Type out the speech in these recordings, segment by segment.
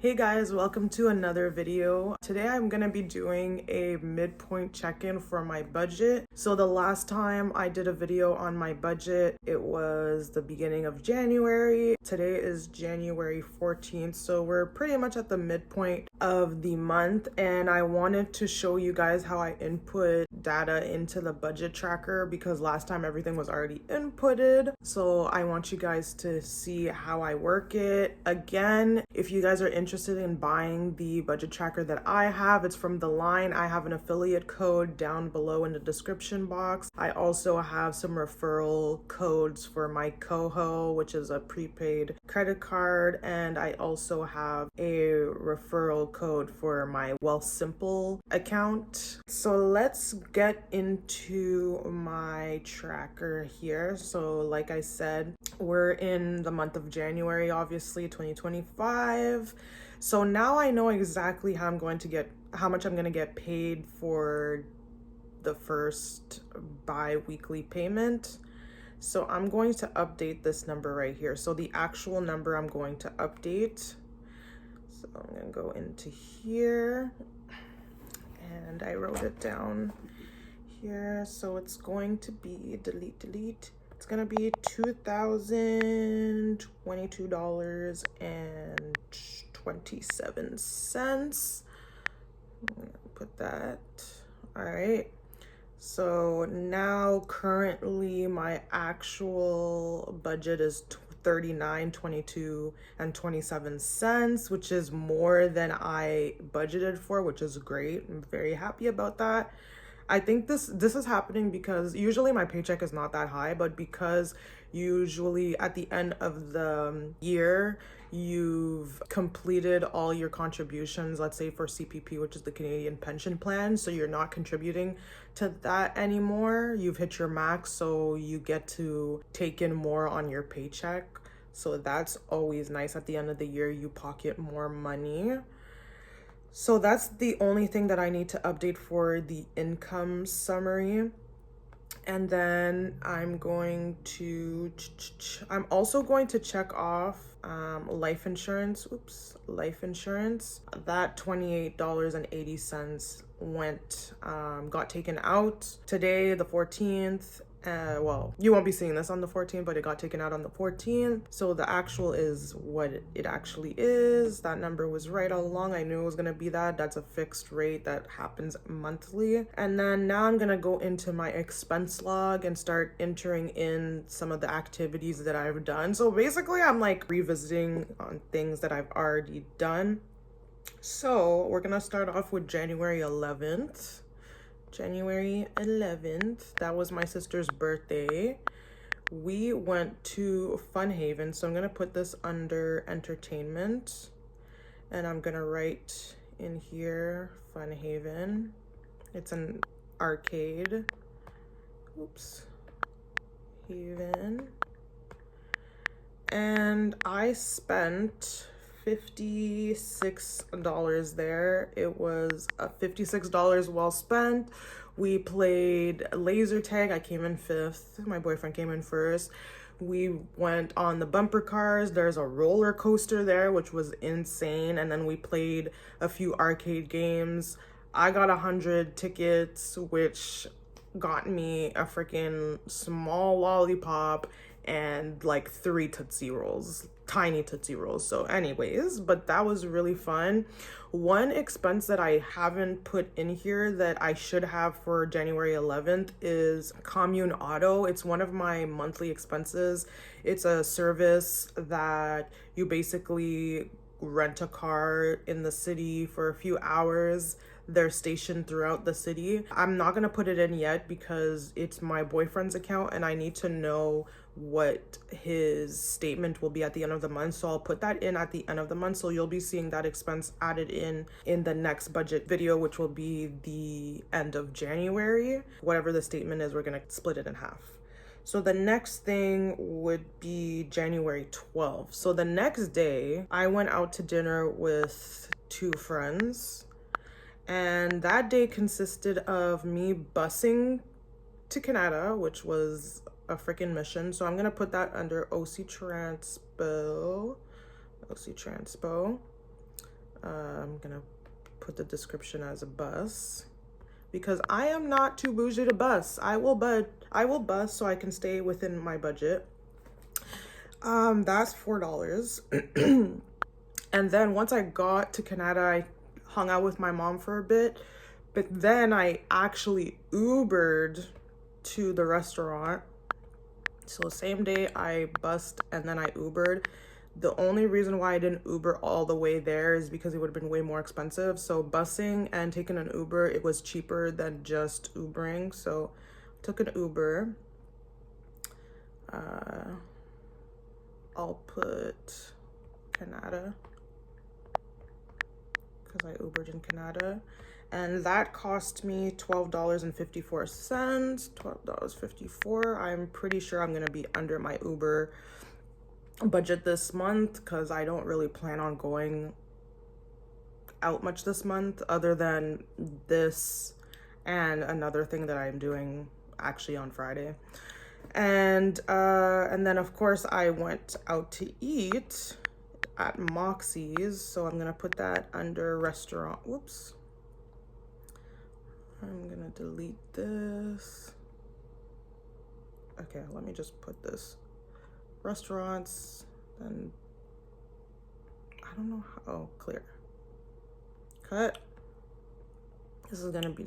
Hey guys, welcome to another video. Today I'm gonna be doing a midpoint check-in for my budget. So the last time I did a video on my budget, it was the beginning of January. Today is January 14th, so we're pretty much at the midpoint of the month, and I wanted to show you guys how I input data into the budget tracker because last time everything was already inputted. So I want you guys to see how I work it. Again, if you guys are interested in buying the budget tracker that I have, it's from The Line. I have an affiliate code down below in the description box. I also have some referral codes for my KOHO, which is a prepaid credit card, and I also have a referral code for my Wealthsimple account. So let's get into my tracker here. So like I said, we're in the month of January, obviously 2025. So now I know exactly how much I'm going to get paid for the first bi-weekly payment. So I'm going to update this number right here. So the actual number I'm going to update. So I'm going to go into here and I wrote it down here. So it's going to be delete. It's going to be $2,022.27. I'm going to put that. All right. So now currently my actual budget is $39.22.27, which is more than I budgeted for, which is great. I'm very happy about that. I think this is happening because usually my paycheck is not that high, but because usually at the end of the year, you've completed all your contributions, let's say for CPP, which is the Canadian Pension Plan. So you're not contributing to that anymore. You've hit your max, so you get to take in more on your paycheck. So that's always nice. At the end of the year, you pocket more money. So that's the only thing that I need to update for the income summary. And then I'm also going to check off life insurance. Life insurance. That $28.80 got taken out today, the 14th. Well, you won't be seeing this on the 14th, but it got taken out on the 14th. So the actual is what it actually is. That number was right all along. I knew it was going to be that. That's a fixed rate that happens monthly. And then now I'm going to go into my expense log and start entering in some of the activities that I've done. So basically I'm like revisiting on things that I've already done. So we're going to start off with January 11th. That was my sister's birthday. We went to Fun Haven, so I'm gonna put this under entertainment, and I'm gonna write in here Fun Haven. It's an arcade. Haven. And I spent $56 there. It was $56 well spent. We played laser tag. I came in 5th. My boyfriend came in 1st. We went on the bumper cars. There's a roller coaster there, which was insane. And then we played a few arcade games. I got 100 tickets, which got me a freaking small lollipop and like 3 Tootsie Rolls, tiny Tootsie Rolls. So anyways, but that was really fun. One expense that I haven't put in here that I should have for January 11th is Commune Auto. It's one of my monthly expenses. It's a service that you basically rent a car in the city for a few hours. They're stationed throughout the city. I'm not gonna put it in yet because it's my boyfriend's account and I need to know what his statement will be at the end of the month. So I'll put that in at the end of the month. So you'll be seeing that expense added in the next budget video, which will be the end of January. Whatever the statement is, we're gonna split it in half. So the next thing would be January 12th. So the next day, I went out to dinner with 2 friends. And that day consisted of me busing to Canada, which was a freaking mission. So I'm going to put that under OC Transpo. I'm gonna put the description as a bus because I am not too bougie to bus. I will bus so I can stay within my budget. That's $4. And then once I got to Canada, I hung out with my mom for a bit, but then I actually Ubered to the restaurant. So same day I bussed and then I Ubered. The only reason why I didn't Uber all the way there is because it would have been way more expensive. So busing and taking an Uber, it was cheaper than just Ubering. So took an Uber. I'll put Canada because I Ubered in Canada. And that cost me $12.54. $12.54. I'm pretty sure I'm gonna be under my Uber budget this month because I don't really plan on going out much this month other than this and another thing that I'm doing actually on Friday. And then of course I went out to eat at Moxie's, so I'm gonna put that under restaurant. Whoops. I'm gonna delete this. Okay, let me just put this restaurants, then I don't know how. Oh, clear. Cut. This is gonna be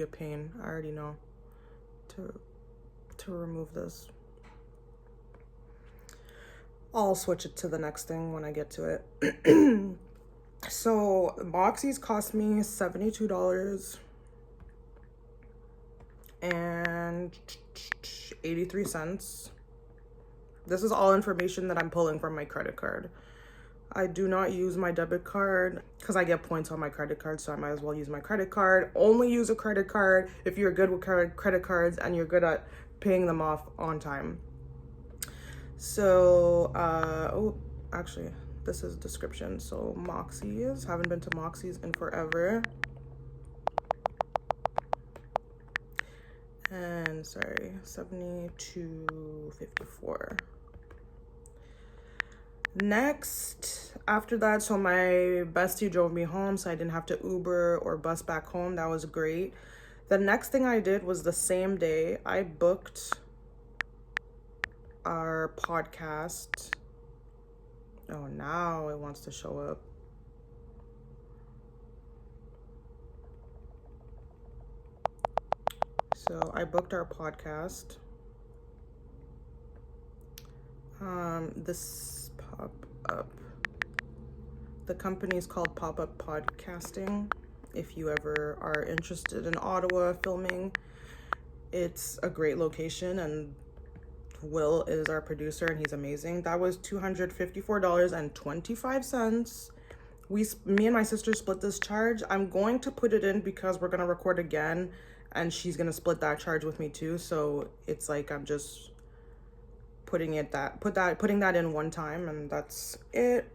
a pain. I already know to remove this. I'll switch it to the next thing when I get to it. So Moxie's cost me $72 and 83 cents. This is all information that I'm pulling from my credit card. I do not use my debit card because I get points on my credit card, so I might as well use my credit card. Only use a credit card if you're good with credit cards and you're good at paying them off on time. So, oh, actually, this is description. So Moxie's, haven't been to Moxie's in forever. And sorry, 72.54. Next, after that, so my bestie drove me home, so I didn't have to Uber or bus back home. That was great. The next thing I did was the same day I booked our podcast. Oh, now it wants to show up. So I booked our podcast. This pop-up. The company is called Pop-Up Podcasting. If you ever are interested in Ottawa filming, it's a great location, and Will is our producer and he's amazing. That was $254.25. Me and my sister split this charge. I'm going to put it in because we're gonna record again and she's gonna split that charge with me too. So it's like I'm just putting that in one time, and that's it.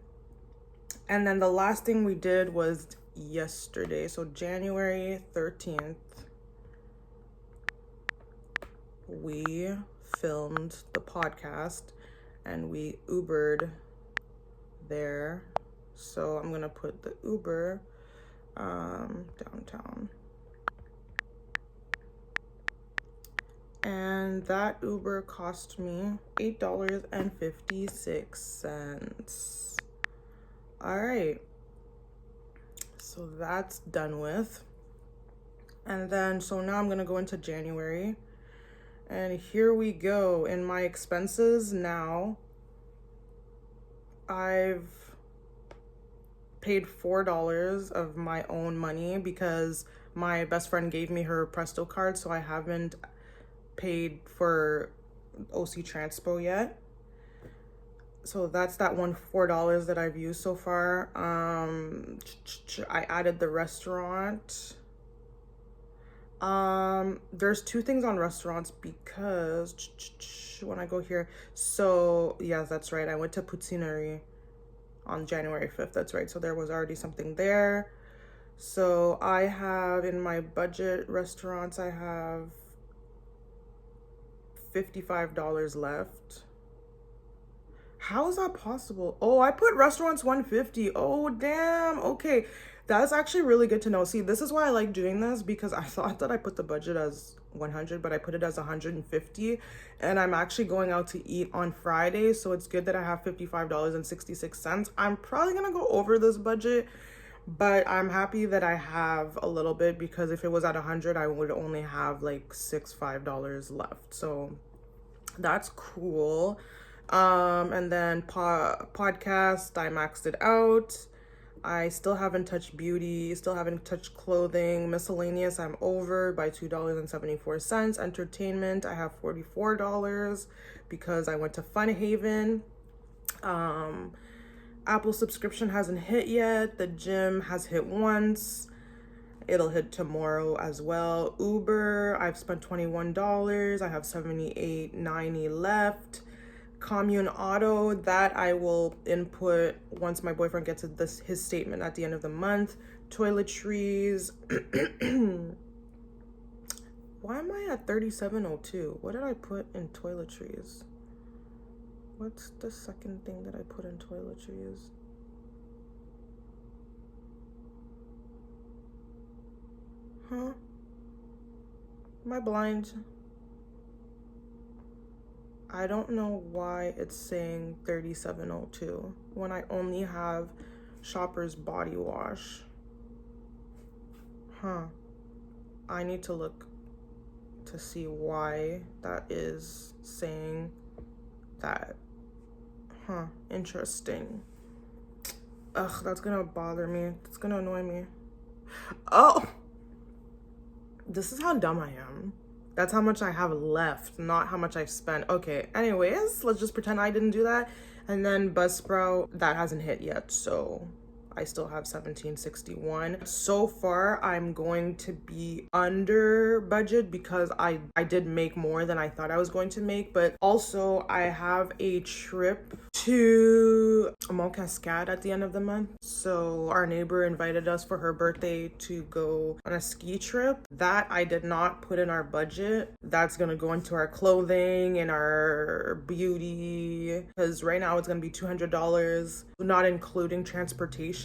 And then the last thing we did was yesterday, so January 13th, we filmed the podcast and we Ubered there. So I'm gonna put the Uber downtown, and that Uber cost me $8.56. All right, so that's done with. And then so now I'm gonna go into January, and here we go. In my expenses now, I've paid $4 of my own money because my best friend gave me her Presto card, so I haven't paid for OC Transpo yet. So that's that $4 that I've used so far. I added the restaurant. There's two things on restaurants because when I go here, so yeah, that's right, I went to Poutinerie on January 5th. That's right, so there was already something there. So I have in my budget restaurants, I have $55 left. How is that possible? Oh, I put restaurants 150. Oh, damn. Okay. That's actually really good to know. See, this is why I like doing this, because I thought that I put the budget as 100, but I put it as 150. And I'm actually going out to eat on Friday. So it's good that I have $55.66. I'm probably going to go over this budget, but I'm happy that I have a little bit, because if it was at 100, I would only have like $5 left. So that's cool. And then podcast, I maxed it out. I still haven't touched beauty, still haven't touched clothing. Miscellaneous, I'm over by $2.74. Entertainment, I have $44 because I went to Fun Haven. Apple subscription hasn't hit yet. The gym has hit once. It'll hit tomorrow as well. Uber, I've spent $21. I have $78.90 left. Commune auto, that I will input once my boyfriend gets his statement at the end of the month. Toiletries. Why am I at 3702? What did I put in toiletries? What's the second thing that I put in toiletries? Huh? Am I blind? I don't know why it's saying 3702 when I only have Shoppers Body Wash. Huh. I need to look to see why that is saying that. Huh. Interesting. Ugh, that's gonna bother me. It's gonna annoy me. Oh! This is how dumb I am. That's how much I have left, not how much I've spent. Okay, anyways, let's just pretend I didn't do that. And then Buzzsprout, that hasn't hit yet, so I still have $17.61. So far, I'm going to be under budget because I did make more than I thought I was going to make. But also, I have a trip to Mont Cascade at the end of the month. So our neighbor invited us for her birthday to go on a ski trip. That I did not put in our budget. That's going to go into our clothing and our beauty, because right now it's going to be $200, not including transportation.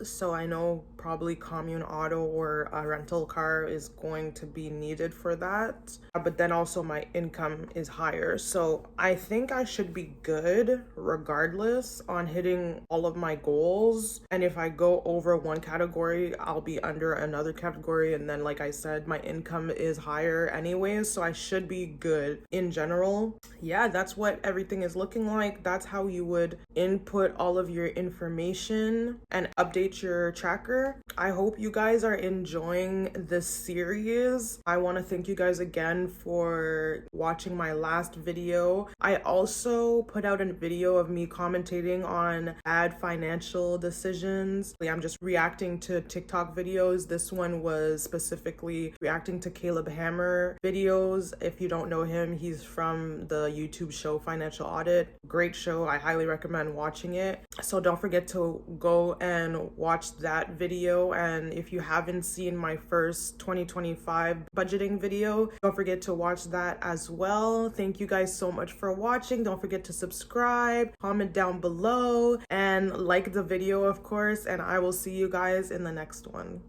So I know probably commune auto or a rental car is going to be needed for that. But then also my income is higher. So I think I should be good regardless on hitting all of my goals. And if I go over one category, I'll be under another category. And then, like I said, my income is higher anyways. So I should be good in general. Yeah, that's what everything is looking like. That's how you would input all of your information and update your tracker. I hope you guys are enjoying this series. I want to thank you guys again for watching my last video. I also put out a video of me commentating on bad financial decisions. I'm just reacting to TikTok videos. This one was specifically reacting to Caleb Hammer videos. If you don't know him, he's from the YouTube show Financial Audit. Great show. I highly recommend watching it. So don't forget to go and watch that video. And if you haven't seen my first 2025 budgeting video, don't forget to watch that as well. Thank you guys so much for watching. Don't forget to subscribe, comment down below, and like the video, of course. And I will see you guys in the next one.